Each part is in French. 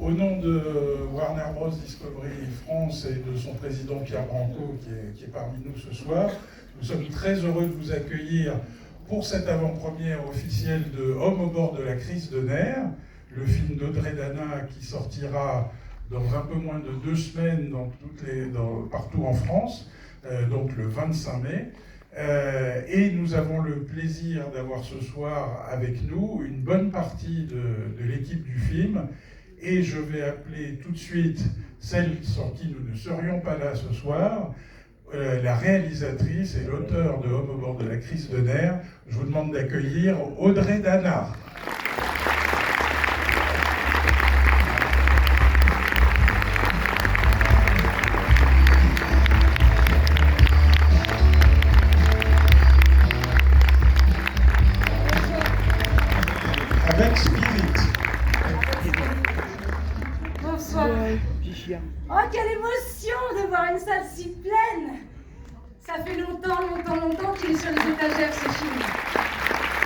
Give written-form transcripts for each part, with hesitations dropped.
Au nom de Warner Bros. Discovery France et de son président Pierre Branco, qui est parmi nous ce soir, nous sommes très heureux de vous accueillir pour cette avant-première officielle de Homme au bord de la crise de nerfs, le film d'Audrey Dana qui sortira dans un peu moins de 2 semaines partout en France, donc le 25 mai. Et nous avons le plaisir d'avoir ce soir avec nous une bonne partie de l'équipe du film. Et je vais appeler tout de suite celle sans qui nous ne serions pas là ce soir, la réalisatrice et l'auteur de Homme au bord de la crise de nerfs. Je vous demande d'accueillir Audrey Dana. Avec Spirit. Bonsoir. Oh, quelle émotion de voir une salle si pleine. Ça fait longtemps qu'il est sur les étagères, ce film.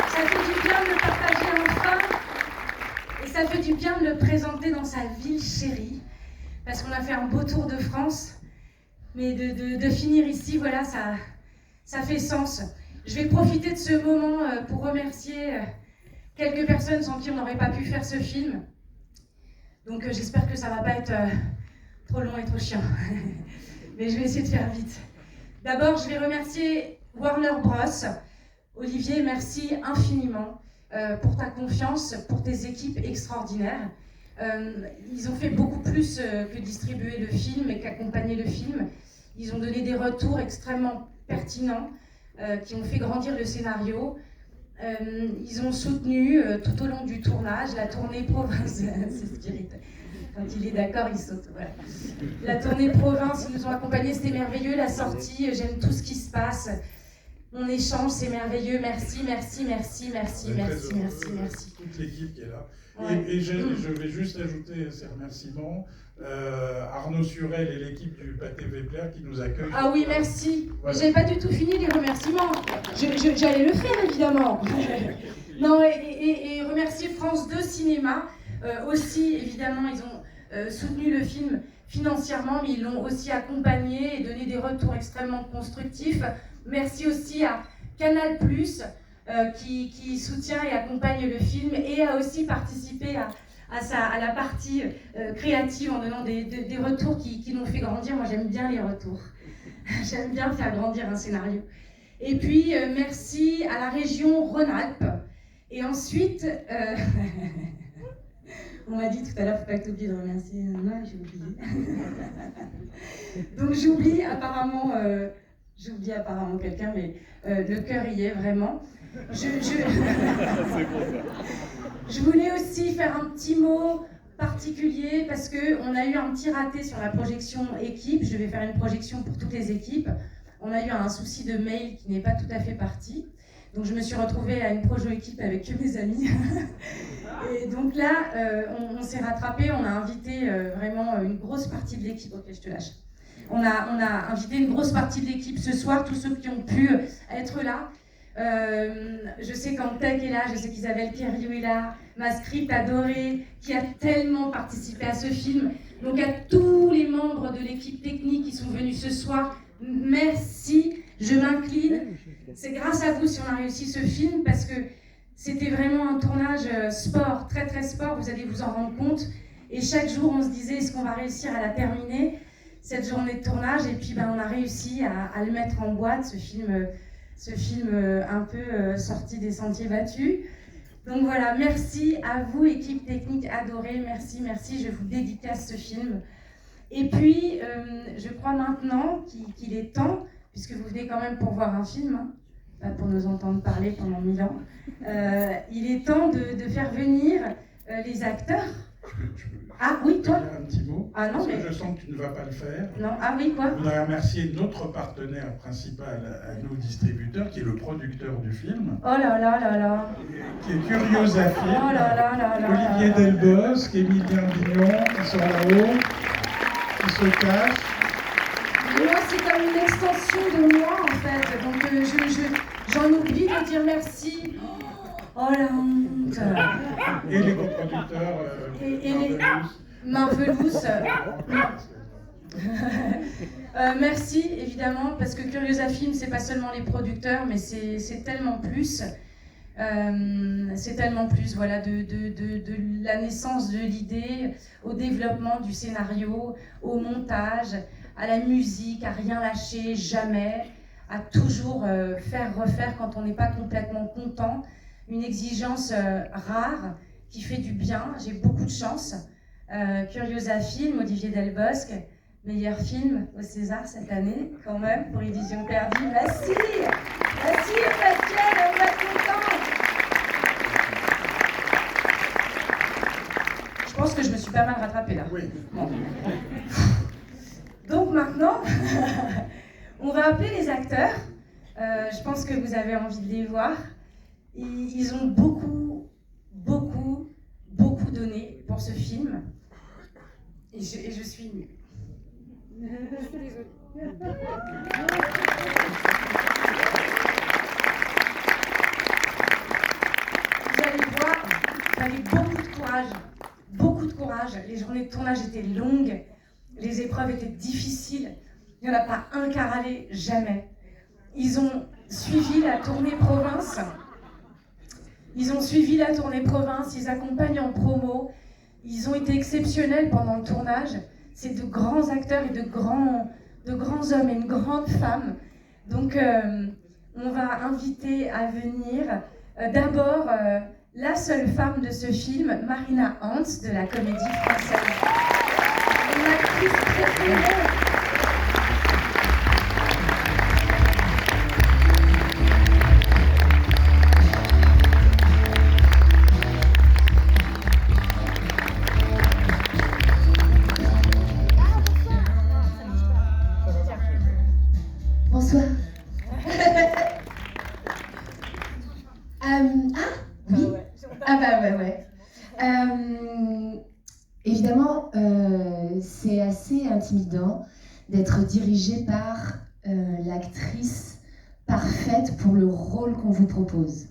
Ça fait du bien de le partager enfin. Et ça fait du bien de le présenter dans sa ville chérie. Parce qu'on a fait un beau tour de France. Mais de finir ici, voilà, ça fait sens. Je vais profiter de ce moment pour remercier quelques personnes sans qui on n'aurait pas pu faire ce film. Donc j'espère que ça va pas être trop long et trop chiant. Mais je vais essayer de faire vite. D'abord, je vais remercier Warner Bros. Olivier, merci infiniment pour ta confiance, pour tes équipes extraordinaires. Ils ont fait beaucoup plus que distribuer le film et qu'accompagner le film. Ils ont donné des retours extrêmement pertinents qui ont fait grandir le scénario. Ils ont soutenu tout au long du tournage la tournée province. C'est Spirit. Quand il est d'accord, il saute. Voilà. La tournée province, ils nous ont accompagnés, c'était merveilleux. La sortie, j'aime tout ce qui se passe. Mon échange, c'est merveilleux. Merci. Toute l'équipe qui est là. Ouais. Et je vais juste ajouter ces remerciements. Arnaud Surel et l'équipe du Pâté Vepler qui nous accueillent. Ah oui, merci. Voilà. J'avais pas du tout fini les remerciements. J'allais le faire, évidemment. Non, et remercier France 2 Cinéma. Aussi, évidemment, ils ont soutenu le film financièrement, mais ils l'ont aussi accompagné et donné des retours extrêmement constructifs. Merci aussi à Canal+, qui soutient et accompagne le film et a aussi participé à la partie créative en donnant des retours qui l'ont fait grandir. Moi, j'aime bien les retours. J'aime bien faire grandir un scénario. Et puis, merci à la région Rhône-Alpes. Et ensuite, on m'a dit tout à l'heure, faut pas que tu oublies de remercier. Non, j'ai oublié. Donc, j'oublie apparemment quelqu'un, mais le cœur y est vraiment. Je voulais aussi faire un petit mot particulier parce qu'on a eu un petit raté sur la projection équipe. Je vais faire une projection pour toutes les équipes. On a eu un souci de mail qui n'est pas tout à fait parti. Donc je me suis retrouvée à une projo équipe avec que mes amis. Et donc là, on s'est rattrapé. On a invité vraiment une grosse partie de l'équipe. Ok, je te lâche. On a invité une grosse partie de l'équipe ce soir, tous ceux qui ont pu être là. Je sais qu'Antec est là, je sais qu'Isabelle Pierriot est là, ma script adorée, qui a tellement participé à ce film. Donc à tous les membres de l'équipe technique qui sont venus ce soir, merci, je m'incline. C'est grâce à vous si on a réussi ce film, parce que c'était vraiment un tournage sport, très très sport, vous allez vous en rendre compte. Et chaque jour on se disait, est-ce qu'on va réussir à la terminer, cette journée de tournage? Et puis on a réussi à le mettre en boîte, ce film un peu sorti des sentiers battus. Donc voilà, merci à vous, équipe technique adorée, merci, je vous dédicace ce film. Et puis, je crois maintenant qu'il est temps, puisque vous venez quand même pour voir un film, hein, pas pour nous entendre parler pendant 1000 ans, il est temps de faire venir les acteurs. Ah oui, toi? Un petit mot. Ah non, parce mais que je sens que tu ne vas pas le faire. non, ah oui, quoi? Je voudrais remercier notre partenaire principal à nos distributeurs, qui est le producteur du film, Oh là là là là. qui est Curiosa Film, Oh là là là là. Olivier Delbosque, Émilien Vignon, qui sont là-haut, qui se cachent. Moi, c'est comme une extension de moi, en fait. Donc, j'en oublie de dire merci. Oh la honte. Et les coproducteurs, Et les- Marvelous. Merci évidemment, parce que Curiosa Film, c'est pas seulement les producteurs, mais c'est tellement plus. C'est tellement plus, voilà, de la naissance de l'idée, au développement du scénario, au montage, à la musique, à rien lâcher, jamais, à toujours faire, refaire quand on n'est pas complètement content. Une exigence rare qui fait du bien. J'ai beaucoup de chance. Curiosa Film, Olivier Delbosque, meilleur film au César cette année, quand même, pour Illusion perdue. Merci, Pascal, on va être content. Je pense que je me suis pas mal rattrapée là. Oui. Bon. Donc maintenant, on va appeler les acteurs. Je pense que vous avez envie de les voir. Ils ont beaucoup donné pour ce film. Et je suis nulle. Vous allez voir, j'avais beaucoup de courage. Les journées de tournage étaient longues, les épreuves étaient difficiles. Il n'y en a pas un qui a râlé, jamais. Ils ont suivi la tournée province. Ils accompagnent en promo. Ils ont été exceptionnels pendant le tournage. C'est de grands acteurs et de grands hommes et une grande femme. Donc, on va inviter à venir d'abord la seule femme de ce film, Marina Hans, de la Comédie Française. Une actrice préférée. Bonsoir. Oui. Ah bah ouais. Évidemment, c'est assez intimidant d'être dirigé par l'actrice parfaite pour le rôle qu'on vous propose.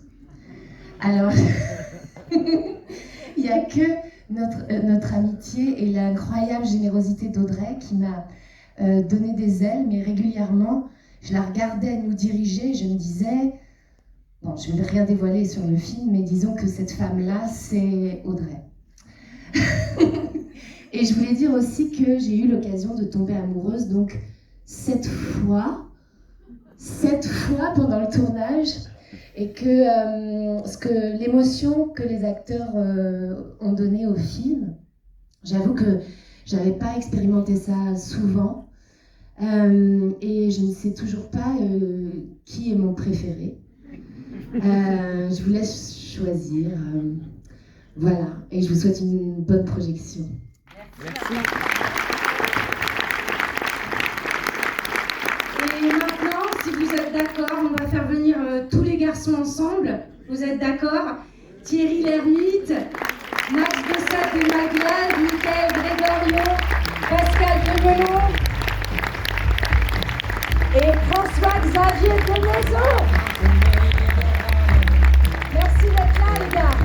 Alors, il n'y a que notre amitié et l'incroyable générosité d'Audrey qui m'a donné des ailes, mais régulièrement, je la regardais nous diriger et je me disais, bon, je ne vais rien dévoiler sur le film, mais disons que cette femme-là, c'est Audrey. Et je voulais dire aussi que j'ai eu l'occasion de tomber amoureuse, donc 7 fois pendant le tournage, et que l'émotion que les acteurs ont donnée au film, j'avoue que j'avais pas expérimenté ça souvent. Et je ne sais toujours pas qui est mon préféré. Je vous laisse choisir. Voilà, et je vous souhaite une bonne projection. Merci. Et maintenant, si vous êtes d'accord, on va faire venir tous les garçons ensemble. Vous êtes d'accord? Thierry Lhermitte, Max Bessat de Magloire, Michael Gregorio, Pascal Demelon et François-Xavier de Maison. Merci d'être là, les gars.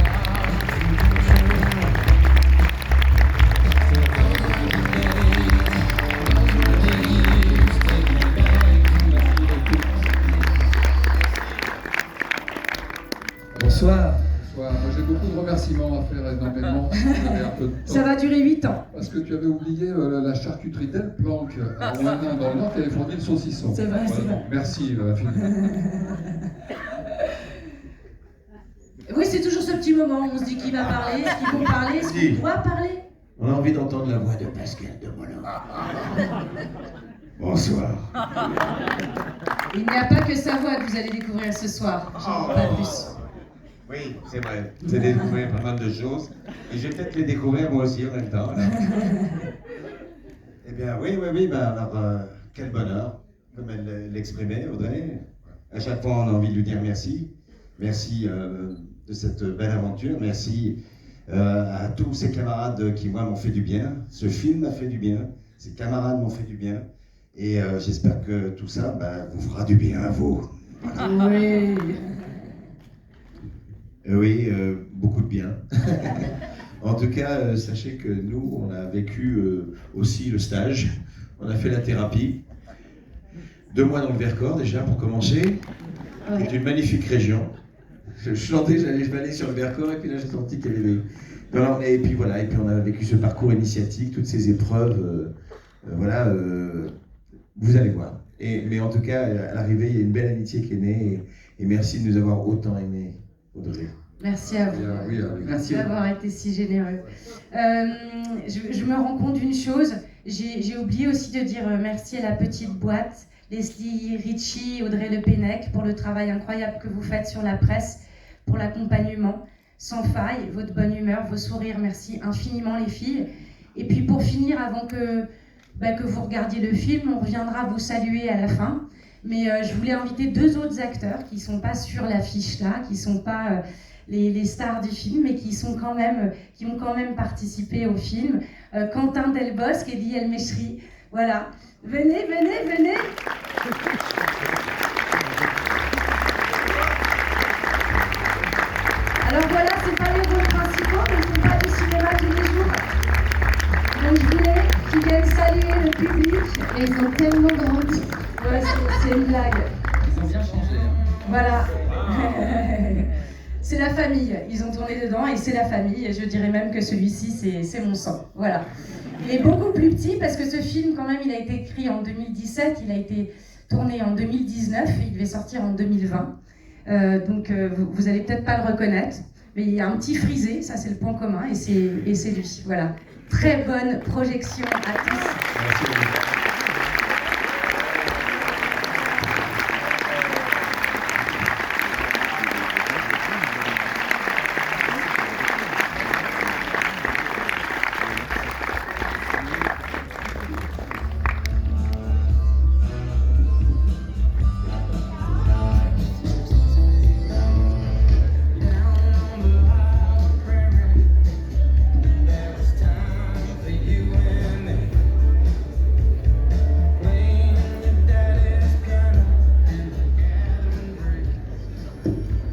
Bonsoir. Moi, j'ai beaucoup de remerciements à faire énormément. Un peu de temps. Ça va durer 8 ans. Parce que tu avais oublié la charcuterie d'El Planck à Ouanin dans le Nord qui avait fourni le saucisson. C'est vrai, c'est vrai. Merci, Philippe. Oui, c'est toujours ce petit moment où on se dit qui va parler, est-ce qu'ils vont parler, est-ce qu'on doit parler. On a envie d'entendre la voix de Pascal Demelon. Bonsoir. Il n'y a pas que sa voix que vous allez découvrir ce soir, pas plus. Oui, c'est vrai. J'ai découvert pas mal de choses. Et je vais peut-être les découvrir moi aussi en même temps. Alors. Eh bien, oui, alors, quel bonheur, comme elle l'exprimait, Audrey. À chaque fois, on a envie de lui dire merci. Merci de cette belle aventure. Merci à tous ces camarades qui, moi, m'ont fait du bien. Ce film m'a fait du bien. Ces camarades m'ont fait du bien. Et j'espère que tout ça vous fera du bien à vous. Voilà. Oui. Oui, beaucoup de bien. En tout cas, sachez que nous, on a vécu aussi le stage. On a fait la thérapie. 2 mois dans le Vercors déjà pour commencer. Ouais. C'est une magnifique région. Je chantais, je vais aller sur le Vercors et puis là j'ai senti qu'il y avait des... Non, et puis voilà, et puis on a vécu ce parcours initiatique, toutes ces épreuves. Voilà, vous allez voir. Mais en tout cas, à l'arrivée, il y a une belle amitié qui est née et merci de nous avoir autant aimés, Audrey. Merci à vous. Oui, Merci d'avoir été si généreux. Je me rends compte d'une chose, j'ai oublié aussi de dire merci à la petite boîte, Leslie Ritchie, Audrey Le Pennec, pour le travail incroyable que vous faites sur la presse, pour l'accompagnement sans faille, votre bonne humeur, vos sourires, merci infiniment les filles. Et puis pour finir, avant que vous regardiez le film, on reviendra vous saluer à la fin. Mais je voulais inviter 2 autres acteurs qui ne sont pas sur l'affiche là, qui ne sont pas les stars du film, mais qui ont quand même participé au film. Quentin Delbosque et Eddie El-Meshri. Voilà. Venez. Alors voilà, c'est pas les rôles principaux, mais ils ne font pas du cinéma tous les jours. Donc je voulais qu'ils viennent saluer le public. Et ils ont tellement grandi. Ouais, c'est une blague. Ils ont bien changé. Voilà. C'est la famille. Ils ont tourné dedans et c'est la famille. Et je dirais même que celui-ci, c'est mon sang. Voilà. Il est beaucoup plus petit parce que ce film, quand même, il a été écrit en 2017. Il a été tourné en 2019. Il devait sortir en 2020. Donc vous allez peut-être pas le reconnaître. Mais il y a un petit frisé. Ça, c'est le point commun. Et c'est lui. Voilà. Très bonne projection à tous. Merci.